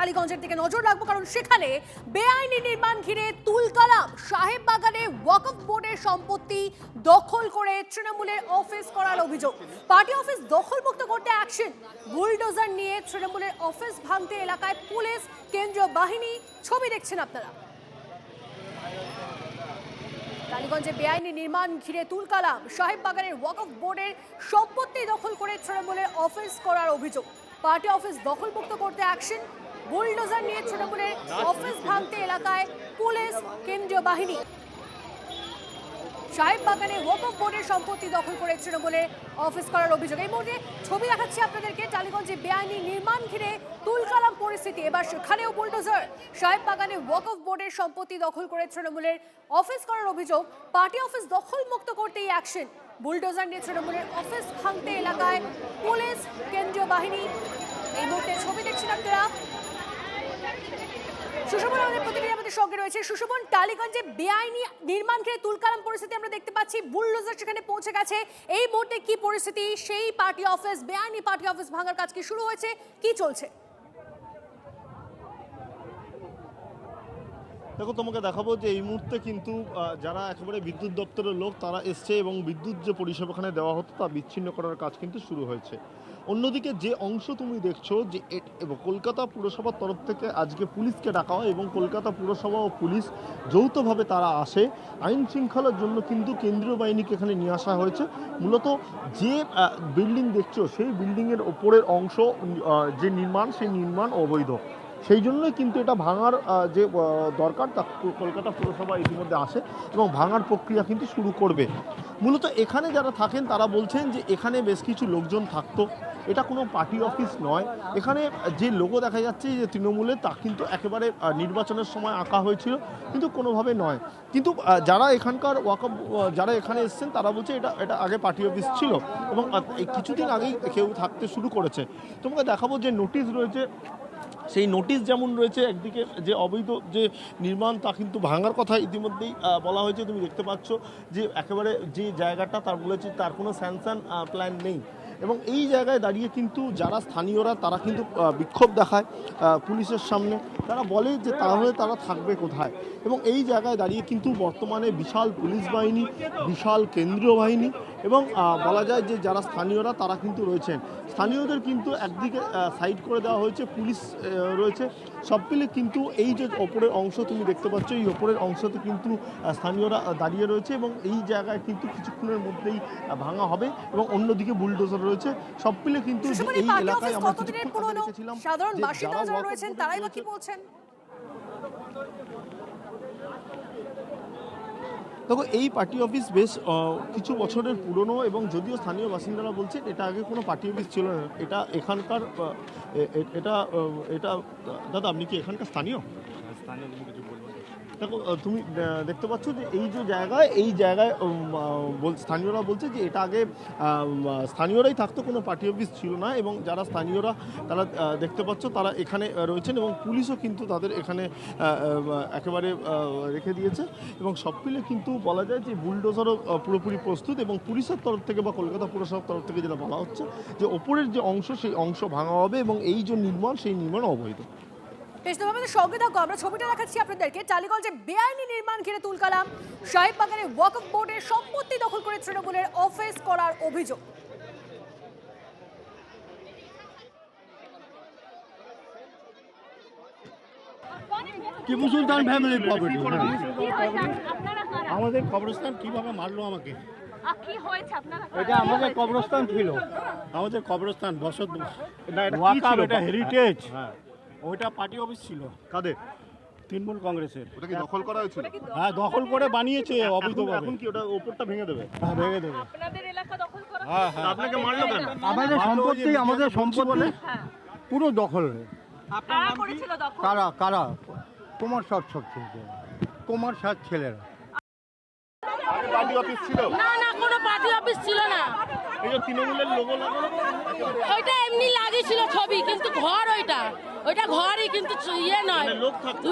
টালিগঞ্জের দিকে নজর রাখবো, কারণ সেখানে বেআইনি নির্মাণ ঘিরে তুলকালাম। সাহেব বাগানে ওয়াকফ বোর্ডের সম্পত্তি দখল করে তৃণমূলের অফিস করার অভিযোগ। পার্টি অফিস দখলমুক্ত করতে অ্যাকশন, বুলডোজার নিয়ে তৃণমূলের অফিস ভাঙতে এলাকায় পুলিশ, কেন্দ্রীয় বাহিনী। ছবি দেখছেন আপনারা। টালিগঞ্জে বেআইনি নির্মাণ ঘিরে তুলকালাম। সাহেব বাগানের ওয়াকফ বোর্ডের সম্পত্তি দখল করে তৃণমূলের অফিস করার অভিযোগ। পার্টি অফিস দখলমুক্ত করতে অ্যাকশন, বুলডোজার নিয়ে তৃণমূলের অফিস ভাঙতে এলাকায় পুলিশ, কেন্দ্রীয় বাহিনী। সাহেব বাগানে ওয়াকফ বোর্ডের সম্পত্তি দখল করে তৃণমূলের অফিস করার অভিযোগ। এই মুহূর্তে ছবি দেখাচ্ছি আপনাদেরকে। টালিগঞ্জে বেআইনি নির্মাণ ঘিরে তুলকালাম পরিস্থিতি। এবার সেখানেও বুলডোজার। সাহেব বাগানে ওয়াকফ বোর্ডের সম্পত্তি দখল করে তৃণমূলের অফিস করার অভিযোগ। পার্টি অফিস দখল মুক্ত করতেই অ্যাকশন, বুলডোজার নিয়ে তৃণমূলের অফিস ভাঙতে এলাকায় পুলিশ, কেন্দ্রীয় বাহিনী। এই মুহূর্তে ছবি দেখছেন আপনারা। সুশোভন আমাদের প্রতিনিধি আমাদের সঙ্গে রয়েছে। সুশোভন, টালিগঞ্জে বেআইনি নির্মাণ ঘিরে তুলকালাম পরিস্থিতি আমরা দেখতে পাচ্ছি, বুলডোজার সেখানে পৌঁছে গেছে। এই মুহূর্তে কি পরিস্থিতি? সেই পার্টি অফিস, বেআইনি পার্টি অফিস ভাঙার কাজ কি শুরু হয়েছে, কি চলছে? দেখো, তোমাকে দেখাবো যে এই মুহূর্তে কিন্তু যারা একেবারে বিদ্যুৎ দপ্তরের লোক তারা এসছে এবং বিদ্যুৎ যে পরিষেবাখানে দেওয়া হতো তা বিচ্ছিন্ন করার কাজ কিন্তু শুরু হয়েছে। অন্যদিকে যে অংশ তুমি দেখছো যে কলকাতা পুরসভার তরফ থেকে আজকে পুলিশকে ডাকা হয় এবং কলকাতা পুরসভা ও পুলিশ যৌথভাবে তারা আসে। আইন শৃঙ্খলার জন্য কিন্তু কেন্দ্রীয় বাহিনীকে এখানে নিয়ে আসা হয়েছে। মূলত যে বিল্ডিং দেখছো সেই বিল্ডিংয়ের ওপরের অংশ যে নির্মাণ, সেই নির্মাণ অবৈধ। সেই জন্যই কিন্তু এটা ভাঙার যে দরকার তা কলকাতা পুরসভা ইতিমধ্যে আসে এবং ভাঙার প্রক্রিয়া কিন্তু শুরু করবে। মূলত এখানে যারা থাকেন তারা বলছেন যে এখানে বেশ কিছু লোকজন থাকতো, এটা কোনো পার্টি অফিস নয়। এখানে যে লোগো দেখা যাচ্ছে যে তৃণমূলের, তা কিন্তু একেবারে নির্বাচনের সময় আঁকা হয়েছিল, কিন্তু কোনোভাবে নয়। কিন্তু যারা এখানকার যারা এখানে এসছেন তারা বলছে এটা আগে পার্টি অফিস ছিল এবং কিছুদিন আগেই কেউ থাকতে শুরু করেছে। তোমাকে দেখাবো যে নোটিশ রয়েছে, সেই নোটিশ যেমন রয়েছে, একদিকে যে অবৈধ যে নির্মাণ তা কিন্তু ভাঙার কথা ইতিমধ্যেই বলা হয়েছে। তুমি দেখতে পাচ্ছ যে একেবারে যে জায়গাটা তার বলেছে তার কোনো স্যাংশন প্ল্যান নেই এবং এই জায়গায় দাঁড়িয়ে কিন্তু যারা স্থানীয়রা তারা কিন্তু বিক্ষোভ দেখায় পুলিশের সামনে। তারা বলে যে তাহলে তারা থাকবে কোথায়, এবং এই জায়গায় দাঁড়িয়ে কিন্তু বর্তমানে বিশাল পুলিশ বাহিনী, বিশাল কেন্দ্রীয় বাহিনী এবং বলা যায় যে যারা স্থানীয়রা তারা কিন্তু রয়েছেন। স্থানীয়দের কিন্তু একদিকে সাইড করে দেওয়া হয়েছে, পুলিশ রয়েছে, সব মিলে কিন্তু এই যে ওপরের অংশ তুমি দেখতে পাচ্ছ, এই ওপরের অংশতে কিন্তু স্থানীয়রা দাঁড়িয়ে রয়েছে এবং এই জায়গায় কিন্তু কিছুক্ষণের মধ্যেই ভাঙা হবে এবং অন্যদিকে বুলডোজার রয়েছে। সব মিলে কিন্তু এই এলাকায় আমরা দেখেছিলাম সাধারণ বাসিন্দারা যারা রয়েছেন তারাই বা কি বলছেন। দেখো, এই পার্টি অফিস বেশ কিছু বছরের পুরনো এবং যদিও স্থানীয় বাসিন্দারা বলছেন এটা আগে কোনো পার্টি অফিস ছিল না, এটা এখানকার এটা দাদা আপনি কি এখানকার স্থানীয়? দেখো, তুমি দেখতে পাচ্ছ যে এই যে জায়গায়, এই জায়গায় স্থানীয়রা বলছে যে এটা আগে স্থানীয়রাই থাকতো, কোনো পার্টি অফিস ছিল না এবং যারা স্থানীয়রা তারা দেখতে পাচ্ছ তারা এখানে রয়েছেন এবং পুলিশও কিন্তু তাদের এখানে একেবারে রেখে দিয়েছে এবং সব মিলে কিন্তু বলা যায় যে বুলডোজারও পুরোপুরি প্রস্তুত এবং পুলিশের তরফ থেকে বা কলকাতা পুরসভার তরফ থেকে যেটা বলা হচ্ছে যে ওপরের যে অংশ সেই অংশ ভাঙা হবে এবং এই যে নির্মাণ সেই নির্মাণ অবৈধ। সঙ্গে থাকো, আমরা ছবিটা দেখাচ্ছি আপনাদেরকে। টালিগঞ্জে বেআইনি নির্মাণ ঘিরে তুলকালাম। সাহেব বাগানে ওয়াকফ বোর্ডের সম্পত্তি দখল করে তৃণমূলের অফিস করার অভিযোগ। Tipu Sultan family property. আমাদের কবরস্থান কিভাবে মারলো আমাকে? এটা আমাদের কবরস্থান ছিল, আমাদের কবরস্থান বসত, এটা হেরিটেজ। ওইটা পার্টি অফিস ছিল। কাদের? তৃণমূল কংগ্রেসের। ওটা কি দখল করা হয়েছিল? হ্যাঁ, দখল করে বানিয়েছে অবৈধভাবে। এখন কি ওটা ওপরটা ভেঙে দেবে? হ্যাঁ, ভেঙে দেবে। আপনাদের এলাকা দখল করা? হ্যাঁ হ্যাঁ। আপনাকে মারলো কেন? আমাদের সম্পত্তি, আমাদের সম্পত্তি পুরো দখল। কারা করেছিল দখল? কারা কারা? কুমার সাত ছেলেরা, কুমার সাত ছেলেরা। পার্টি অফিস ছিল না না, কোনো পার্টি অফিস ছিল না। এই যে তৃণমূলের লোগো লাগানো, ওইটা এমনি লাগিয়েছিল ছবি, কিন্তু ঘর ওইটা ঘরই, কিন্তু ইয়ে নয়,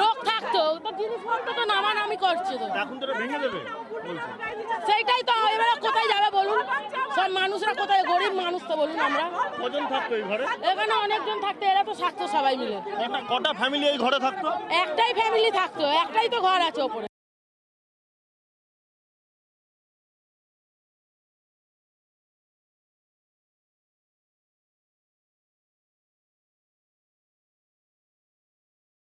লোক থাকতো। জিনিসপত্র তো নামানামি করছে তো। এখন তো ভেঙে দেবে। সেইটাই তো, এবারে কোথায় যাবে বলুন? সব মানুষরা কোথায়, গরিব মানুষ তো বলুন আমরা। কজন থাকতো এই ঘরে? এখানে অনেকজন থাকতো, এরা তো থাকতো সবাই মিলে। কটা ফ্যামিলি এই ঘরে থাকতো? একটাই ফ্যামিলি থাকতো, একটাই তো ঘর আছে ওপরে।